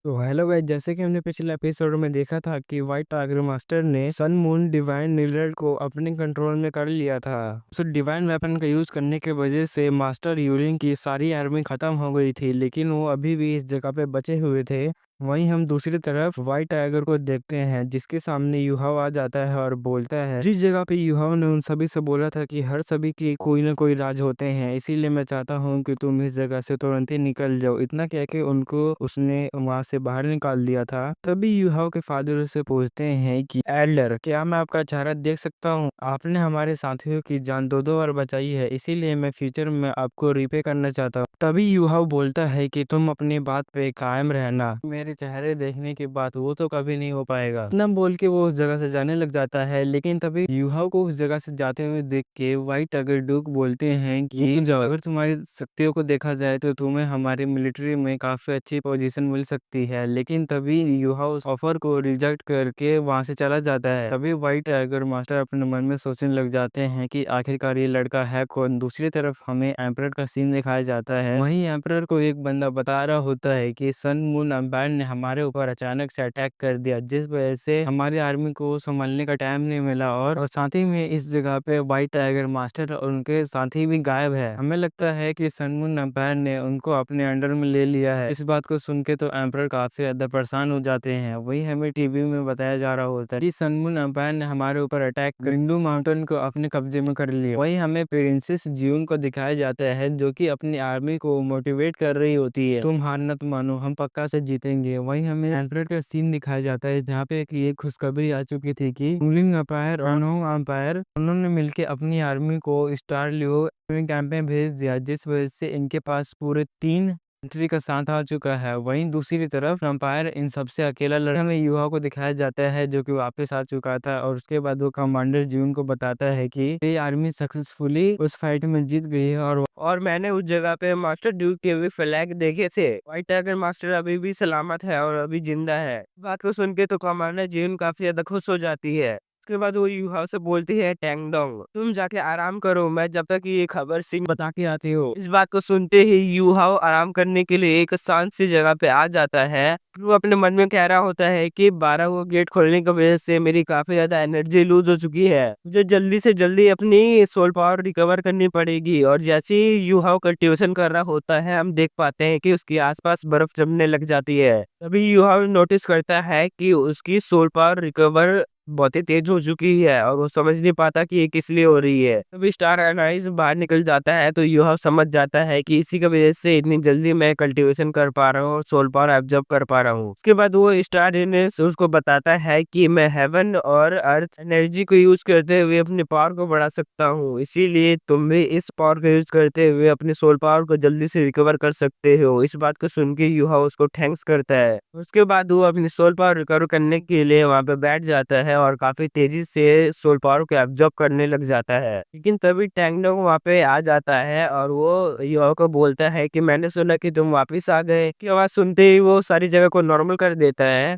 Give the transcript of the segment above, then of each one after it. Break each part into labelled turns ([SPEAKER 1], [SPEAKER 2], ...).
[SPEAKER 1] तो hello guys, जैसे कि हमने पिछले एपिसोड में देखा था कि व्हाइट टाइगर मास्टर ने सन मून डिवाइन नीलर को अपने कंट्रोल में कर लिया था। उस डिवाइन वेपन का यूज करने की वजह से मास्टर यूरिंग की सारी आर्मी खत्म हो गई थी, लेकिन वो अभी भी इस जगह पे बचे हुए थे। वहीं हम दूसरी तरफ व्हाइट टाइगर को देखते हैं, जिसके सामने युहाव आ जाता है और बोलता है, जिस जगह पे युहाव ने उन सभी से बोला था कि हर सभी की कोई ना कोई राज होते हैं, इसीलिए मैं चाहता हूँ कि तुम इस जगह से तुरंत ही निकल जाओ। इतना कह के उनको उसने वहां से बाहर निकाल दिया था। तभी युहाव के फादर उससे पूछते हैं कि एल्डर, क्या मैं आपका चेहरा देख सकता हूँ? आपने हमारे साथियों की जान दो दो बार बचाई है, इसीलिए मैं फ्यूचर में आपको रिपे करना चाहता हूँ। तभी युहाव बोलता है कि तुम अपनी बात पे कायम रहना, मेरे चेहरे देखने के बाद वो तो कभी नहीं हो पाएगा। इतना बोल के वो उस जगह से जाने लग जाता है, लेकिन तभी युहाव को उस जगह से जाते हुए देख के व्हाइट टाइगर डूक बोलते हैं कि जाओ, अगर तुम्हारी शक्तियों को देखा जाए तो तुम्हें हमारी मिलिट्री में काफी अच्छी पोजीशन मिल सकती है। लेकिन तभी युहाव उस ऑफर को रिजेक्ट करके वहां से चला जाता है। तभी व्हाइट टाइगर मास्टर अपने मन में सोचने लग जाते हैं कि आखिरकार ये लड़का है कौन। दूसरी तरफ हमें एम्परर का सीन दिखाया जाता है। वहीं एम्परर को एक बंदा बता रहा होता है कि सन मून एम्पायर ने हमारे ऊपर अचानक से अटैक कर दिया, जिस वजह से हमारी आर्मी को संभलने का टाइम नहीं मिला, और साथ ही में इस जगह पे व्हाइट टाइगर मास्टर और उनके साथी भी गायब है। हमें लगता है कि सन मून एम्पायर ने उनको अपने अंडर में ले लिया है। इस बात को सुन के तो एम्परर काफी ज्यादा परेशान हो जाते हैं। वही हमें टीवी में बताया जा रहा होता है कि सन मून एम्पायर ने हमारे ऊपर अटैक कर हिंदू माउंटेन को अपने कब्जे में कर लिया। वही हमें प्रिंसेस ज्यून को दिखाया जाता है, जो कि अपनी आर्मी को मोटिवेट कर रही होती है, तुम हार मत मानो, हम पक्का से जीतेंगे। वहीं हमें एम्परर का सीन दिखाया जाता है, जहाँ पे एक ये खुशखबरी आ चुकी थी कि रूलिंग एम्पायर और नो एम्पायर उन्होंने मिलकर अपनी आर्मी को स्टार लियो कैंप में भेज दिया, जिस वजह से इनके पास पूरे 3 कंट्री का साथ आ चुका है। वहीं दूसरी तरफ एम्पायर इन सबसे अकेला लड़ा में युवा को दिखाया जाता है, जो कि वापस आ चुका था, और उसके बाद वो कमांडर जून को बताता है कि ये आर्मी सक्सेसफुली उस फाइट में जीत गई है, और मैंने उस जगह पे मास्टर ड्यूक के भी फ्लैग देखे थे। व्हाइट टाइगर मास्टर अभी भी सलामत है और अभी जिंदा है। बात को सुन के तो कमांडर जून काफी ज्यादा खुश हो जाती है। उसके बाद वो युहाव से बोलती है, टैंगडोंग तुम जाके आराम करो, मैं जब तक ये खबर सिंह बता के आती हूँ। इस बात को सुनते ही युहाव आराम करने के लिए एक शांत सी जगह पे आ जाता है। वो अपने मन में कह रहा होता है कि 12 को गेट खोलने की वजह से मेरी काफी ज्यादा एनर्जी लूज हो चुकी है, मुझे जल्दी से जल्दी अपनी सोल पावर रिकवर करनी पड़ेगी। और जैसे ही युहाव कल्टीवेशन कर रहा होता है, हम देख पाते हैं कि उसके आसपास बर्फ जमने लग जाती है। तभी युहाव नोटिस करता है कि उसकी सोल पावर रिकवर बहुत ही तेज हो चुकी है, और वो समझ नहीं पाता कि ये किस लिए हो रही है। तभी स्टार एनाइज बाहर निकल जाता है, तो युहाव समझ जाता है कि इसी की वजह से इतनी जल्दी मैं कल्टीवेशन कर पा रहा हूँ और सोल पावर एब्जॉर्ब कर पा रहा हूँ। उसके बाद वो स्टार एनाइज उसको बताता है कि मैं हेवन और अर्थ एनर्जी को यूज करते हुए अपने पावर को बढ़ा सकता हूँ, इसीलिए तुम भी इस पावर को यूज करते हुए अपने सोल पावर को जल्दी से रिकवर कर सकते हो। इस बात को सुन के युहाव उसको थैंक्स करता है। उसके बाद वो अपनी सोल पावर रिकवर करने के लिए वहां पे बैठ जाता है और काफी तेजी से सोल पावर को एब्जॉर्ब करने लग जाता है। लेकिन तभी टैंगडोंग वहां पे आ जाता है और वो युवा को बोलता है कि मैंने सुना कि तुम वापिस आ गए। की आवाज सुनते ही वो सारी जगह को नॉर्मल कर देता है।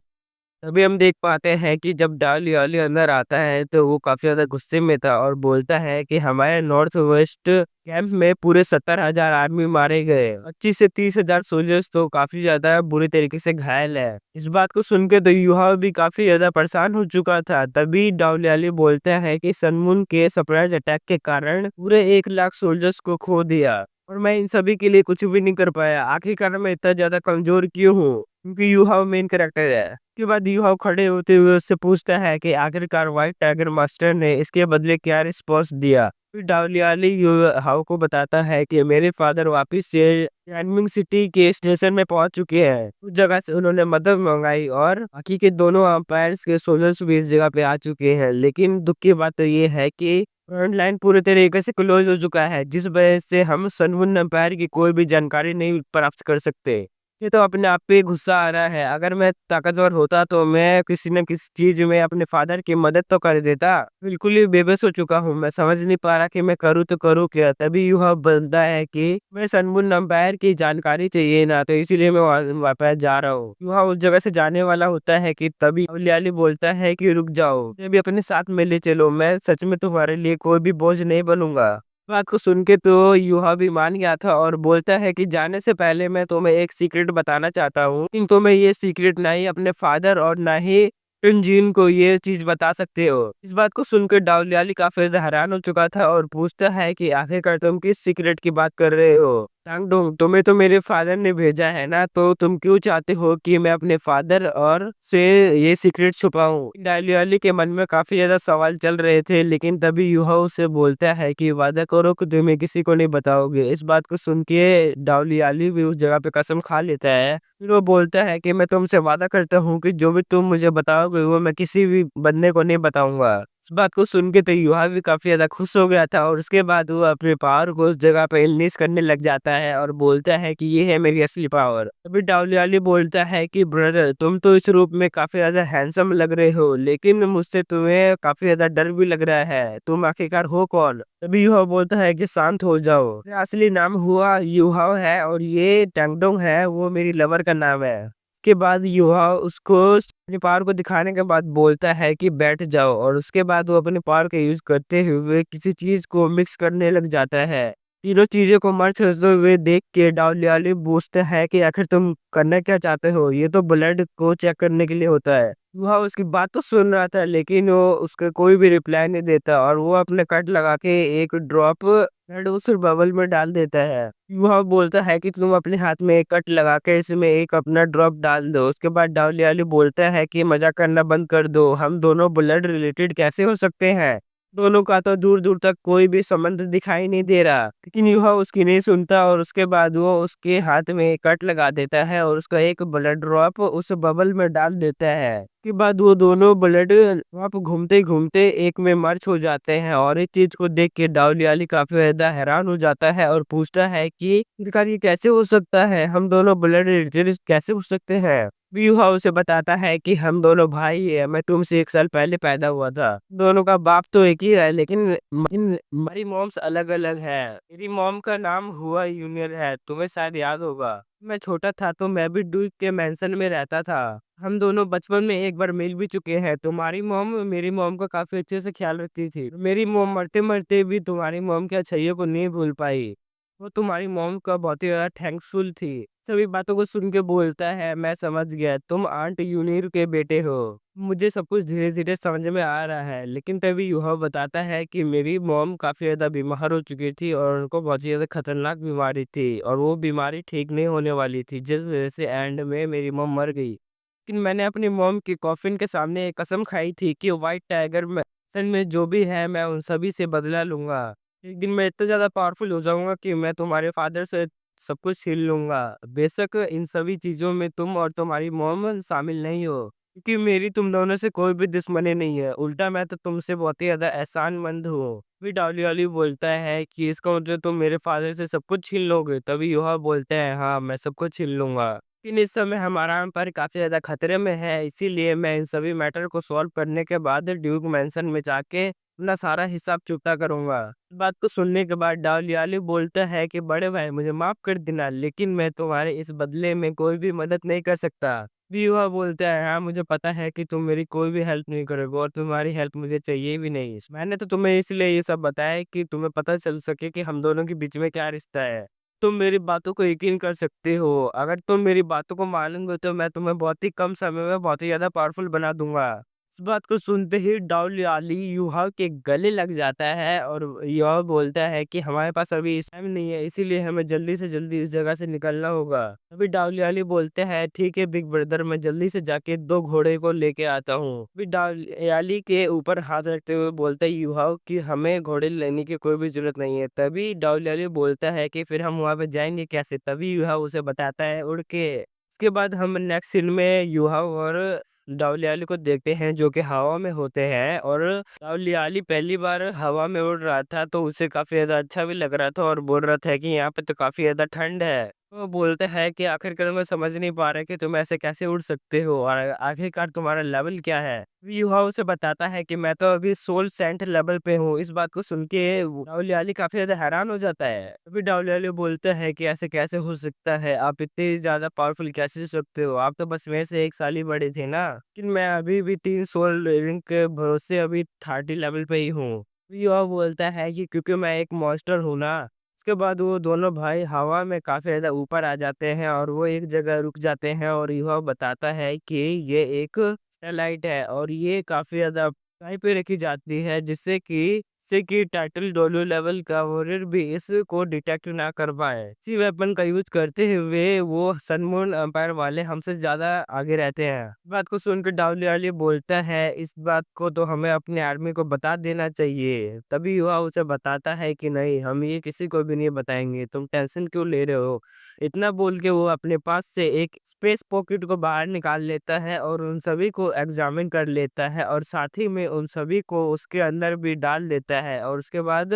[SPEAKER 1] तभी हम देख पाते हैं कि जब डाल याली अंदर आता है, तो वो काफी ज्यादा गुस्से में था और बोलता है कि हमारे नॉर्थ वेस्ट कैंप में पूरे 70,000 आदमी मारे गए, 25 से 30 हजार सोल्जर्स तो काफी ज्यादा बुरी तरीके से घायल है। इस बात को सुन के तो युवा भी काफी ज्यादा परेशान हो चुका था। तभी डाउलियाली बोलता है कि सनमुन के सरप्राइज अटैक के कारण पूरे 1 लाख सोल्जर्स को खो दिया, और मैं इन सभी के लिए कुछ भी नहीं कर पाया। आखिरकार मैं इतना ज्यादा कमजोर क्यों हूँ? क्योंकि युहाव मेन कैरेक्टर है। उसके बाद युहाव खड़े होते हुए उससे पूछता है कि आखिरकार व्हाइट टाइगर मास्टर ने इसके बदले क्या रिस्पॉन्स दिया। फिर डाउलियाली युहाव को बताता है कि मेरे फादर वापिस से यानमिंग सिटी के स्टेशन में पहुंच चुके हैं। उस जगह से उन्होंने मदद मंगाई और बाकी के दोनों अंपायर्स के सोल्जर्स भी इस जगह पे आ चुके हैं। लेकिन दुख की बात तो ये है कि फ्रंट लाइन पूरे तरीके से क्लोज हो चुका है, जिस वजह से हम सनमुन एम्पायर की कोई भी जानकारी नहीं प्राप्त कर सकते। ये तो अपने आप पे गुस्सा आ रहा है। अगर मैं ताकतवर होता तो मैं किसी न किसी चीज में अपने फादर की मदद तो कर देता। बिल्कुल ही बेबस हो चुका हूँ, मैं समझ नहीं पा रहा कि मैं करूँ तो करूँ क्या। तभी युवा बोलता है कि मैं सनमुन एम्पायर की जानकारी चाहिए ना, तो इसीलिए मैं वहाँ पे जा रहा हूँ। युवा उस जगह से जाने वाला होता है कि तभी अवलियाली बोलता है कि रुक जाओ, ये भी अपने साथ में ले चलो, मैं सच में तुम्हारे लिए कोई भी बोझ नहीं बनूंगा। बात को सुन के तो यूहा भी मान गया था और बोलता है कि जाने से पहले मैं तुम्हें एक सीक्रेट बताना चाहता हूँ, लेकिन तुम्हें ये सीक्रेट ना ही अपने फादर और ना ही जिन को ये चीज बता सकते हो। इस बात को सुनकर डाउलियाली काफी ज्यादा हैरान हो चुका था और पूछता है कि आखिरकार तुम किस सीक्रेट की बात कर रहे हो। टांगडोंग, तुम्हें तो मेरे फादर ने भेजा है ना, तो तुम क्यों चाहते हो कि मैं अपने फादर और से ये सीक्रेट छुपाऊं। डालियाली के मन में काफी ज्यादा सवाल चल रहे थे, लेकिन तभी यूहा उसे बोलता है कि वादा करो कि तुम्हें किसी को नहीं बताओगे। इस बात को सुन के डालियाली भी उस जगह पे कसम खा लेता है। फिर वो बोलता है कि मैं तुमसे वादा करता हूँ कि जो भी तुम मुझे बताओगे वो मैं किसी भी बंदे को नहीं बताऊंगा। इस बात को सुन के तो युवा भी काफी ज्यादा खुश हो गया था और उसके बाद वो अपने पावर को उस जगह पे इनलीस करने लग जाता है और बोलता है कि ये है मेरी असली पावर। तभी डाउलियाली बोलता है कि ब्रदर, तुम तो इस रूप में काफी ज्यादा हैंडसम लग रहे हो, लेकिन मुझसे तुम्हें काफी ज्यादा डर भी लग रहा है। तुम आखिरकार हो कौन। तभी युवा बोलता है कि शांत हो जाओ, मेरा असली नाम हुआ युहा है और ये टैंगडोंग है वो मेरी लवर का नाम है। के बाद युवा उसको अपनी पावर को दिखाने के बाद बोलता है कि बैठ जाओ और उसके बाद वो अपने पावर का यूज करते हुए किसी चीज को मिक्स करने लग जाता है। तीनों चीजों को मर्ज होते हुए देख के डाउलियाली पूछता है कि आखिर तुम करना क्या चाहते हो, ये तो ब्लड को चेक करने के लिए होता है। वह उसकी बात तो सुन रहा था, लेकिन वो उसका कोई भी रिप्लाई नहीं देता और वो अपने कट लगा के एक ड्रॉप ब्लड उस बबल में डाल देता है। वह बोलता है कि तुम अपने हाथ में एक कट लगा के इसमें एक अपना ड्रॉप डाल दो। उसके बाद डाउलियाली बोलता है कि मजाक करना बंद कर दो, हम दोनों ब्लड रिलेटेड कैसे हो सकते हैं। दोनों का तो दूर दूर तक कोई भी संबंध दिखाई नहीं दे रहा, लेकिन युवा उसकी नहीं सुनता और उसके बाद वो उसके हाथ में एक कट लगा देता है और उसका एक ब्लड ड्रॉप उस बबल में डाल देता है। के बाद वो दोनों ब्लड ड्रॉप घूमते घूमते एक में मर्ज हो जाते हैं और इस चीज को देख के डाउलियाली काफी ज्यादा हैरान हो जाता है और पूछता है कि आखिरकार ये कैसे हो सकता है, हम दोनों ब्लड रिलेटेड कैसे हो सकते हैं। व्यूहा उसे बताता है कि हम दोनों भाई है, मैं तुमसे 1 साल पहले पैदा हुआ था। दोनों का बाप तो एक ही है, लेकिन हमारी मॉम्स अलग अलग है। मेरी मॉम का नाम हुआ जूनियर है, तुम्हें शायद याद होगा। मैं छोटा था तो मैं भी ड्यूक के मेंशन में रहता था। हम दोनों बचपन में एक बार मिल भी चुके हैं। तुम्हारी मॉम मेरी मॉम का काफी अच्छे से ख्याल रखती थी। मेरी मॉम मरते मरते भी तुम्हारी मॉम के अच्छाइयों को नहीं भूल पाई। वो तुम्हारी मॉम का बहुत ही ज्यादा थैंकफुल थी। सभी बातों को सुन के बोलता है, मैं समझ गया, तुम आंट यूनिर के बेटे हो। मुझे सब कुछ धीरे धीरे समझ में आ रहा है। लेकिन तभी यह बताता है कि मेरी मॉम काफी ज्यादा बीमार हो चुकी थी और उनको बहुत ही ज्यादा खतरनाक बीमारी थी और वो बीमारी ठीक नहीं होने वाली थी, जिस वजह से एंड में मेरी मॉम मर गई। लेकिन मैंने अपनी मॉम की कॉफिन के सामने एक कसम खाई थी कि व्हाइट टाइगर में असल में जो भी है मैं उन सभी से बदला लूंगा। एक दिन मैं इतना ज्यादा पावरफुल हो जाऊंगा कि मैं तुम्हारे फादर से सब कुछ छीन लूंगा। बेशक इन सभी चीजों में तुम और तुम्हारी मॉम शामिल नहीं हो, क्योंकि मेरी तुम दोनों से कोई भी दुश्मनी नहीं है। उल्टा मैं तो तुमसे बहुत ही ज्यादा एहसानमंद हूँ। फिर डाउलियाली बोलता है कि इसका मतलब तुम मेरे फादर से सब कुछ छीन लोगे। तभी युवा बोलते हैं, हाँ मैं सब कुछ छीन लूंगा, लेकिन इस समय हमारा एम्पायर काफी ज्यादा खतरे में है, इसीलिए मैं इन सभी मैटर को सॉल्व करने के बाद ड्यूक मैंशन में जाके अपना सारा हिसाब चुकता करूंगा। इस बात को सुनने के बाद डाउलियाली बोलता है कि बड़े भाई मुझे माफ कर देना, लेकिन मैं तुम्हारे इस बदले में कोई भी मदद नहीं कर सकता। भी हुआ बोलता है, हाँ मुझे पता है कि तुम मेरी कोई भी हेल्प नहीं करोगे और तुम्हारी हेल्प मुझे चाहिए भी नहीं। मैंने तो तुम्हें इसलिए ये सब बताया कि तुम्हें पता चल सके कि हम दोनों के बीच में क्या रिश्ता है। तुम मेरी बातों को यकीन कर सकते हो। अगर तुम मेरी बातों को मानोगे तो मैं तुम्हें बहुत ही कम समय में बहुत ही ज्यादा पावरफुल बना दूंगा। इस बात को सुनते ही डाउलियाली युहा के गले लग जाता है और युहा बोलता है कि हमारे पास अभी इस टाइम नहीं है, इसीलिए हमें जल्दी से जल्दी इस जगह से निकलना होगा। अभी डाउलियाली बोलते हैं, ठीक है बिग ब्रदर, मैं जल्दी से जाके 2 घोड़े को लेके आता हूँ। अभी डाउलियाली के ऊपर हाथ रखते हुए बोलता है युहा कि हमें घोड़े लेने की कोई भी जरूरत नहीं है। तभी डाउलियाली बोलता है कि फिर हम वहां पे जाएंगे कैसे। तभी युहा उसे बताता है उड़ के। उसके बाद हम नेक्स्ट सीन में युहा और डाउलियाली को देखते हैं जो कि हवा में होते हैं और डाउलियाली पहली बार हवा में उड़ रहा था तो उसे काफी ज्यादा अच्छा भी लग रहा था और बोल रहा था कि यहाँ पे तो काफी ज्यादा ठंड है। वो बोलते हैं कि आखिरकार मैं समझ नहीं पा रहा कि तुम ऐसे कैसे उड़ सकते हो और आखिरकार तुम्हारा लेवल क्या है। युहा उसे बताता है कि मैं तो अभी सोल सेंट लेवल पे हूँ। इस बात को सुन के डाउलियाली काफी ज्यादा हैरान हो जाता है। अभी डाउलियाली बोलता है कि ऐसे कैसे हो सकता है, आप इतने ज्यादा पावरफुल कैसे हो सकते हो, आप तो बस मेरे से 1 साल ही बड़े थे ना। लेकिन मैं अभी भी 3 सोल रिंग के भरोसे अभी 30 लेवल पे ही हूँ। युवा बोलता है कि क्योंकि मैं एक मॉन्स्टर हूँ ना। उसके बाद वो दोनों भाई हवा में काफ़ी ज़्यादा ऊपर आ जाते हैं और वो एक जगह रुक जाते हैं और युवा बताता है कि ये एक सैटेलाइट है और ये काफ़ी ज़्यादा ऊँचाई पे रखी जाती है जिससे कि टाइटल डोलो लेवल का वॉरियर भी इसको डिटेक्ट ना कर पाए। इसी वेपन का यूज़ करते हुए वो सन मून एम्पायर वाले हमसे ज़्यादा आगे रहते हैं। बात को सुनकर डाउलियाली बोलता है इस बात को तो हमें अपनी आर्मी को बता देना चाहिए। तभी युवा उसे बताता है कि नहीं, हम ये किसी को भी नहीं बताएंगे, तुम टेंशन क्यों ले रहे हो। इतना बोल के वो अपने पास से एक स्पेस पॉकेट को बाहर निकाल लेता है और उन सभी को एग्जामिन कर लेता है और साथ ही में उन सभी को उसके अंदर भी डाल देता है और उसके बाद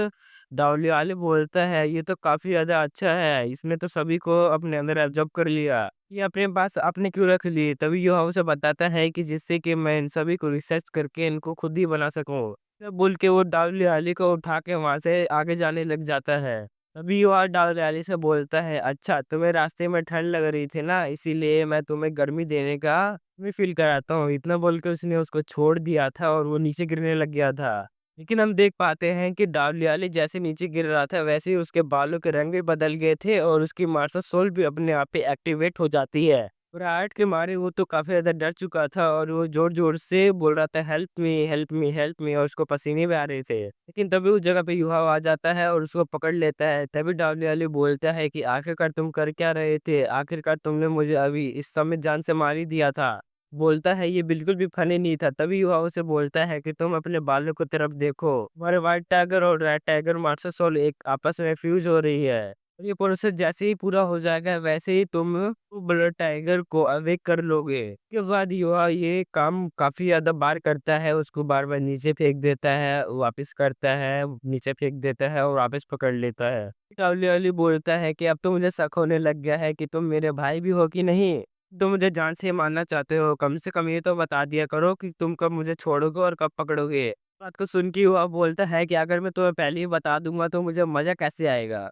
[SPEAKER 1] डाउलियाली बोलता है ये तो काफ़ी ज़्यादा अच्छा है, इसने तो सभी को अपने अंदर एब्जॉर्ब कर लिया। ये अपने पास आपने क्यों रख लिए? तभी युवा उसे बताता है कि जिससे कि मैं इन सभी को रिसर्च करके इनको खुद ही बना सकूँ। तब बोल के वो डाउलियाली को उठा के वहाँ से आगे जाने लग जाता है। तभी युवा डाउलियाली से बोलता है अच्छा, तुम्हें रास्ते में ठंड लग रही थी ना, इसीलिए मैं तुम्हें गर्मी देने का मैं फील कराता हूँ। इतना बोल के उसने उसको छोड़ दिया था और वो नीचे गिरने लग गया था। लेकिन हम देख पाते हैं कि डाउलियाली जैसे नीचे गिर रहा था वैसे ही उसके बालों के रंग भी बदल गए थे और उसकी मार्शल सोल भी अपने आप पे एक्टिवेट हो जाती है। घबराहट के मारे वो तो काफ़ी ज़्यादा डर चुका था और वो ज़ोर-ज़ोर से बोल रहा था help me, help me, help me और उसको पसीने भी आ रहे थे। लेकिन तभी उस जगह पे युवा आ जाता है और उसको पकड़ लेता है। तभी डाउलियाली बोलता है कि आखिरकार तुम कर क्या रहे थे? आखिरकार तुमने मुझे अभी इस समय जान से मार ही दिया था। बोलता है ये बिल्कुल भी फ़नी नहीं था। तभी युवा उसे बोलता है कि तुम अपने बालों की तरफ देखो। तुम्हारे व्हाइट टाइगर और रेड टाइगर मास्टर सोल एक आपस में फ्यूज़ हो रही है। और ये प्रोसेस जैसे ही पूरा हो जाएगा वैसे ही तुम ब्लड टाइगर को अवेक कर लोगे। उसके बाद युवा ये काम काफ़ी ज़्यादा बार करता है, उसको बार-बार नीचे फेंक देता है, वापस करता है, नीचे फेंक देता है और वापस पकड़ लेता है। टाउलियाली बोलता है कि अब तो मुझे शक होने लग गया है कि तुम मेरे भाई भी हो कि नहीं? तुम मुझे जान से मारना चाहते हो, कम से कम ये तो बता दिया करो कि तुम कब मुझे छोड़ोगे और कब पकड़ोगे। बात को सुन के युवा बोलता है कि अगर मैं तुम्हें पहले ही बता दूँगा तो मुझे मज़ा कैसे आएगा?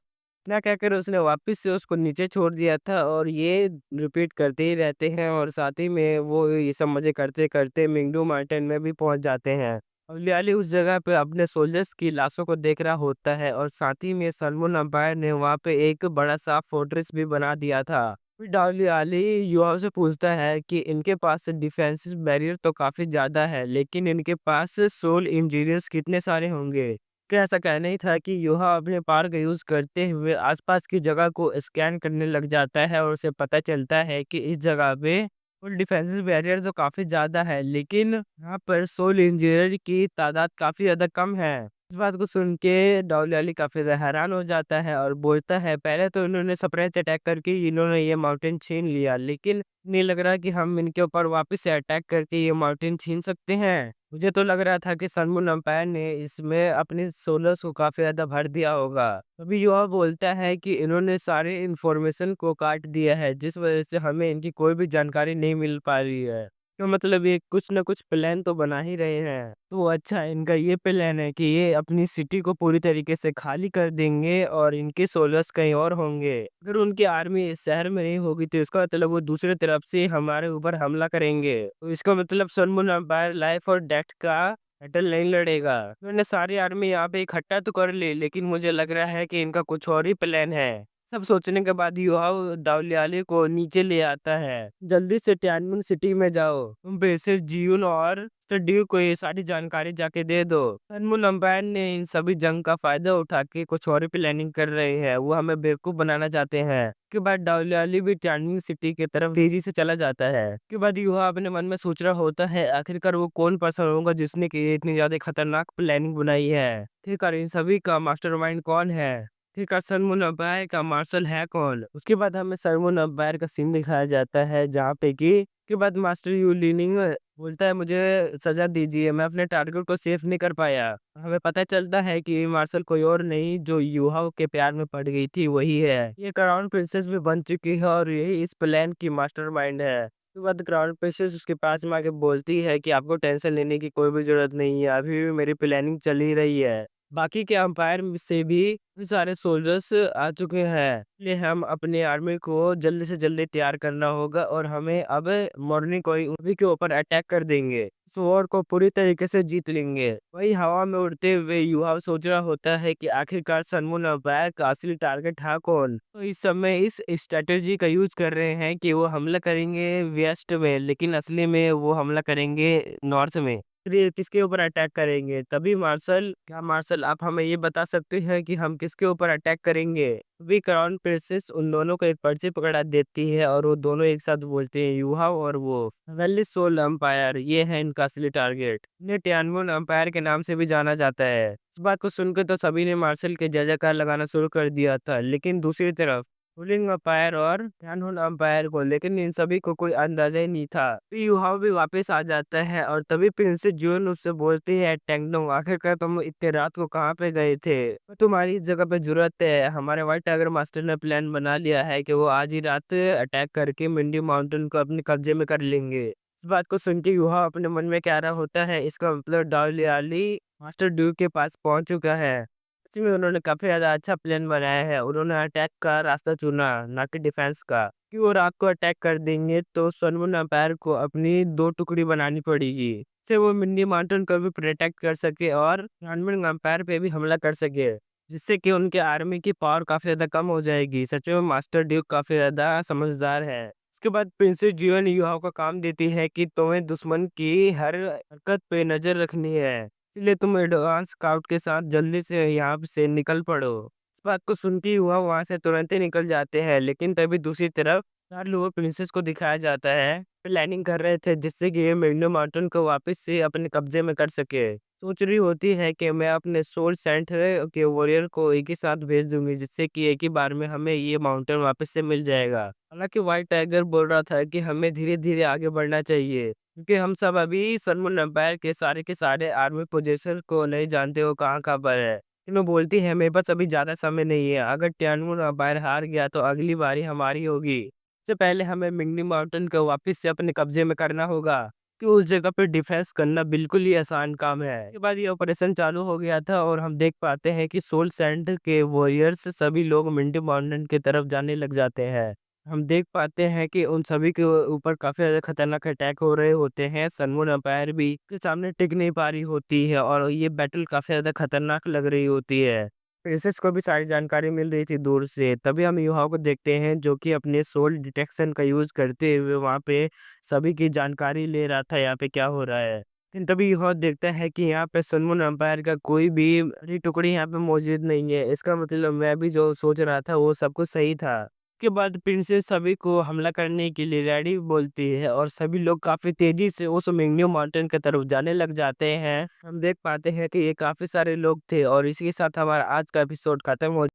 [SPEAKER 1] इतना कहकर उसने वापस से उसको नीचे छोड़ दिया था और ये रिपीट करते ही रहते हैं और साथ ही में वो ये सब मज़े करते-करते मिंगडू माउंटेन में भी पहुँच जाते हैं। अब लियाली उस जगह पे अपने सोल्जर्स की लाशों को देख रहा होता है और साथ ही में सलमान अंपायर ने वहाँ पे एक बड़ा-सा फोर्ट्रेस भी बना दिया था। फिर डालियाली युवाओं से पूछता है कि इनके पास डिफेंसिव बैरियर तो काफ़ी ज़्यादा है, लेकिन इनके पास सोल इंजीनियर्स कितने सारे होंगे? का ऐसा कहना ही था कि यूहा अपने पावर का यूज़ करते हुए आसपास की जगह को स्कैन करने लग जाता है और उसे पता चलता है कि इस जगह पे फुल डिफेंसिव बैरियर तो काफ़ी ज़्यादा है, लेकिन यहाँ पर सोल इंजीनियर की तादाद काफ़ी ज़्यादा कम है। इस बात को सुन के डॉली काफ़ी ज़्यादा हैरान हो जाता है और बोलता है पहले तो इन्होंने सरप्राइज अटैक करके इन्होंने ये माउंटेन छीन लिया, लेकिन नहीं लग रहा कि हम इनके ऊपर वापस से अटैक करके ये माउंटेन छीन सकते हैं। मुझे तो लग रहा था कि सनमून अम्पायर ने इसमें अपनी सोलर्स को काफ़ी ज़्यादा भर दिया होगा। तभी युवा बोलता है कि इन्होंने सारे इन्फॉर्मेशन को काट दिया है, जिस वजह से हमें इनकी कोई भी जानकारी नहीं मिल पा रही है। तो मतलब ये कुछ न कुछ प्लान तो बना ही रहे हैं। तो अच्छा, इनका ये प्लान है कि ये अपनी सिटी को पूरी तरीके से खाली कर देंगे और इनके सोल्जर्स कहीं और होंगे। अगर उनकी आर्मी इस शहर में नहीं होगी तो इसका मतलब वो दूसरी तरफ से हमारे ऊपर हमला करेंगे। तो इसका मतलब सनमून एम्पायर लाइफ और डेथ का बैटल नहीं लड़ेगा। उन्होंने सारी आर्मी यहाँ पे इकट्ठा तो कर ली, लेकिन मुझे लग रहा है कि इनका कुछ और ही प्लान है। सब सोचने के बाद युवा डाउलियाली को नीचे ले आता है। जल्दी से टैनमुन सिटी में जाओ, तुम बेसिस जियून और ड्यू को ये सारी जानकारी जाके दे दो। टैनमुन अंपायर ने इन सभी जंग का फायदा उठा के कुछ और ही प्लानिंग कर रहे हैं, वो हमें बेवकूफ बनाना चाहते हैं। के बाद डाउलियाली भी टैनमुन सिटी की तरफ तेजी से चला जाता है। के बाद युवा अपने मन में सोच रहा होता है आखिरकार वो कौन पर्सन होगा जिसने की इतनी ज्यादा खतरनाक प्लानिंग बनाई है। ठीक है, इन सभी का मास्टरमाइंड कौन है? ठीक है, सरमुन अब्बाय का मार्शल है कौन? उसके बाद हमें सरमुन अब्बायर का सीन दिखाया जाता है जहाँ पे कि के बाद मास्टर यू लीनिंग बोलता है मुझे सजा दीजिए, मैं अपने टारगेट को सेफ नहीं कर पाया। हमें पता चलता है कि मार्शल कोई और नहीं जो यूहा के प्यार में पड़ गई थी वही है। ये क्राउन प्रिंसेस भी बन चुकी है और यही इस प्लान की मास्टरमाइंड है। उसके बाद क्राउन प्रिंसेस उसके पास में आके बोलती है कि आपको टेंशन लेने की कोई भी जरूरत नहीं है, अभी भी मेरी प्लानिंग चल ही रही है। बाकी के अंपायर से भी सारे सोल्जर्स आ चुके हैं, इसलिए हम अपने आर्मी को जल्दी से जल्दी तैयार करना होगा और हमें अब मॉर्निंग को ही उन्हीं के ऊपर अटैक कर देंगे। इस वॉर को पूरी तरीके से जीत लेंगे। वही हवा में उड़ते हुए युवा सोच रहा होता है कि आखिरकार सन मून अंपायर का असली टारगेट था कौन। तो इस समय इस स्ट्रेटेजी का यूज कर रहे हैं कि वो हमला करेंगे वेस्ट में, लेकिन असली में वो हमला करेंगे नॉर्थ में। फिर ये किसके ऊपर अटैक करेंगे? तभी मार्शल, क्या मार्शल आप हमें ये बता सकते हैं कि हम किसके ऊपर अटैक करेंगे? तभी क्राउन प्रिंसेस उन दोनों को एक पर्ची पकड़ा देती है और वो दोनों एक साथ बोलते हैं यूहाव और वो वेली सोल अंपायर, ये है इनका असली टारगेट। इन्हें टियानमुन अंपायर के नाम से भी जाना जाता है। इस बात को सुनकर तो सभी ने मार्शल के जय जयकार लगाना शुरू कर दिया था, लेकिन दूसरी तरफ रूलिंग अंपायर और टियानमुन अंपायर को, लेकिन इन सभी को कोई अंदाजा ही नहीं था। फिर युहाव भी वापस आ जाता है और तभी प्रिंसेस जून उससे बोलती है टेंगडोंग, आखिरकार तुम इतने रात को कहाँ पे गए थे? तुम्हारी इस जगह पे जरूरत है। हमारे व्हाइट टाइगर मास्टर ने प्लान बना लिया है कि वो आज ही रात अटैक करके मिंडी माउंटेन को अपने कब्जे में कर लेंगे। इस बात को सुन के युहा अपने मन में कह रहा होता है, इसका मतलब डॉलियाली मास्टर ड्यू के पास पहुंच चुका है। सच में उन्होंने काफी ज्यादा अच्छा प्लान बनाया है। उन्होंने अटैक का रास्ता चुना, ना कि डिफेंस का। कि वो रात को अटैक कर देंगे तो सनमुन एम्पायर को अपनी दो टुकड़ी बनानी पड़ेगी, से वो मिंडी माउंटेन को भी प्रोटेक्ट कर सके और सनमुन एम्पायर पे भी हमला कर सके, जिससे कि उनके आर्मी की पावर काफी ज्यादा कम हो जाएगी। सच में मास्टर ड्यूक काफी ज्यादा समझदार है। इसके बाद प्रिंसेस जियोन युहाओ का काम देती है कि तुम्हें दुश्मन की हर हरकत पे नजर रखनी है, इसलिए तुम एडवांस स्काउट के साथ जल्दी से यहाँ से निकल पड़ो। इस बात को सुनते ही हुआ वहां से तुरंत ही निकल जाते हैं, लेकिन तभी दूसरी तरफ चार लोग प्रिंसेस को दिखाया जाता है प्लानिंग कर रहे थे जिससे कि ये मेग्नो माउंटेन को वापस से अपने कब्जे में कर सके। सोच रही होती है कि मैं अपने सोल सेंट के वॉरियर को एक ही साथ भेज दूंगी, जिससे कि एक ही बार में हमें ये माउंटेन वापस से मिल जाएगा। हालांकि व्हाइट टाइगर बोल रहा था कि हमें धीरे धीरे आगे बढ़ना चाहिए, क्योंकि हम सब अभी सनमुन एम्पायर के सारे आर्मी पोजीशन को नहीं जानते हो कहाँ कहाँ पर है। तीनों बोलती है मेरे पास अभी ज्यादा समय नहीं है, अगर टियानमुन एम्पायर हार गया तो अगली बारी हमारी होगी। इससे पहले हमें मिंगनी माउंटेन को वापस से अपने कब्जे में करना होगा, कि उस जगह पे डिफेंस करना बिल्कुल ही आसान काम है। इसके बाद ये ऑपरेशन चालू हो गया था और हम देख पाते हैं कि सोल सैंड के वॉरियर्स सभी लोग मिंटी माउंटेन की तरफ जाने लग जाते हैं। हम देख पाते हैं कि उन सभी के ऊपर काफी ज्यादा खतरनाक अटैक हो रहे होते हैं। सनमून एम्पायर भी के सामने टिक नहीं पा रही होती है और ये बैटल काफी ज्यादा खतरनाक लग रही होती है। प्रिंसेस को भी सारी जानकारी मिल रही थी दूर से। तभी हम युवा को देखते हैं जो कि अपने सोल डिटेक्शन का यूज करते हुए वहां पे सभी की जानकारी ले रहा था यहाँ पे क्या हो रहा है। लेकिन तभी युवा देखता है कि यहाँ पे सनमून एम्पायर का कोई भी बड़ी टुकड़ी यहाँ पे मौजूद नहीं है। इसका मतलब मैं भी जो सोच रहा था वो सब कुछ सही था। के बाद प्रिंसेस सभी को हमला करने के लिए रेडी बोलती है और सभी लोग काफी तेजी से उस मिंगन्यू माउंटेन की तरफ जाने लग जाते हैं। हम देख पाते हैं कि ये काफी सारे लोग थे और इसी के साथ हमारा आज का एपिसोड खत्म हो